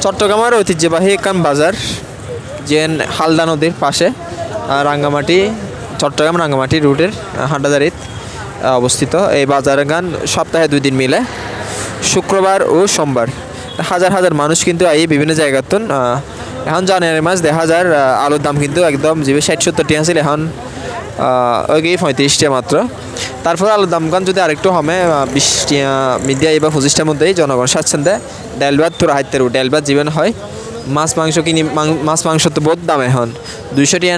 চট্টগ্রামের ঐতিহ্যবাহী একখান বাজার যে হালদা নদীর পাশে রাঙ্গামাটি চট্টগ্রাম রাঙ্গামাটি রুটের হাঁটাদারিত অবস্থিত। এই বাজার গান সপ্তাহে 2 দিন মিলে শুক্রবার ও সোমবার হাজার হাজার মানুষ কিন্তু এই বিভিন্ন জায়গাতন এখন জানুয়ারি মাস দেখা যায় আলুর দাম কিন্তু একদম যে 60-70 টাকা ছিল এখন ওই 35 টাকা মাত্র। তারপর আলুর দাম গান যদি আরেকটু কমে 20 টাকা মিডিয়া বা 25 টাকার মধ্যেই জনগণ স্বাচ্ছন্দ্যে ডাল ভাত তোরা হাইতের ডাল ভাত জীবন হয়। মাছ মাংস কিনি মাছ মাংস তো বহুত দাম এখন 200 টাকা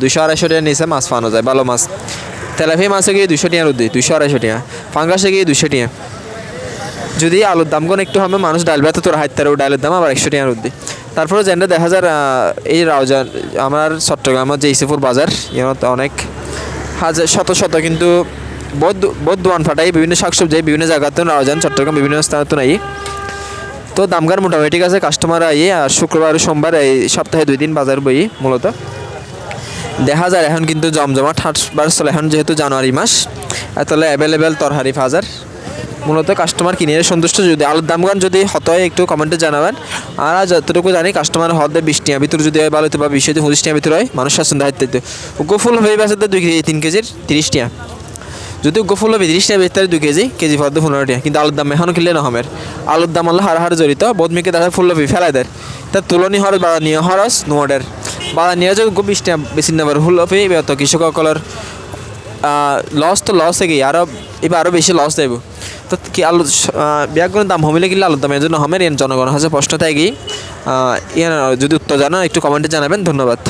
200-250 টাকা নিচে মাছ পাওয়া যায় ভালো মাছ। তেলাপিয়া মাছে গিয়ে 200 টাকা রুদ্দি 200-250 টাকা, পাঙ্গাসে গিয়ে 200 টাকা। যদি আলুর দাম কোন একটু হবে মানুষ ডাল ভাত তোরা হাইতের ডালের দাম আবার 100 টাকা রুদ্দি। তারপরে যেটা দেখা যায় এই রাউজান আমার চট্টগ্রামের যে ইসিপুর বাজার এখানে অনেক হাজার শত শত কিন্তু বহুত দোয়ান ফাটাই বিভিন্ন শাকসবজি বিভিন্ন জায়গাতে রাউজান চট্টগ্রাম বিভিন্ন স্থানে নাই। তো দামগার মোটামুটি ঠিক আছে, কাস্টমার আইয়ে আর শুক্রবার সোমবার এই সপ্তাহে 2 দিন বাজার বই মূলত দেখা যায়। এখন কিন্তু জমজমাট হাটবার চলে এখন যেহেতু জানুয়ারি মাস তাহলে অ্যাভেলেবেল তরহারি বাজার মূলত কাস্টমার কিনে সন্তুষ্ট। যদি আলুর দামগান যদি হত হয় একটু কমেন্টে জানাবেন। আর যতটুকু জানি কাস্টমার হতে 20 টাকা ভিতরে যদি হয় ভালো হতো বা 20-25 টাকা ভিতরে হয় মানুষ স্বাচ্ছন্দ্য হাইতে উগ্র ফুল হয়ে গেছে 2-3 কেজির 30 টাকা। যদি উগ্র ফুল হবে 30 টাকা ভিতরে 2 কেজি কেজি পদ্ম 15 টাকা। কিন্তু আলুর দাম এখনও কিনলে না হমের আলুর দাম হলো হার জড়িত বদমিকে দেখা ফুলকপি ফেলাই দেয় তার তুলনি খরচ বাড়া নিয়ে খরচ নোয়াডের বাড়া নিয়ে যাও 20 টাকা বেশি নেবার ফুলকপি তো কৃষকসকলের লস তো লস থেকে আরও এবার আরও বেশি লস দেব। তো কি আলু ব্যাগগুলোর দাম হমিলে কিনলে আলুর দাম এর জন্য হমের জনগণ হাসে প্রশ্ন থাকি যদি উত্তর জানা একটু কমেন্টে জানাবেন। ধন্যবাদ।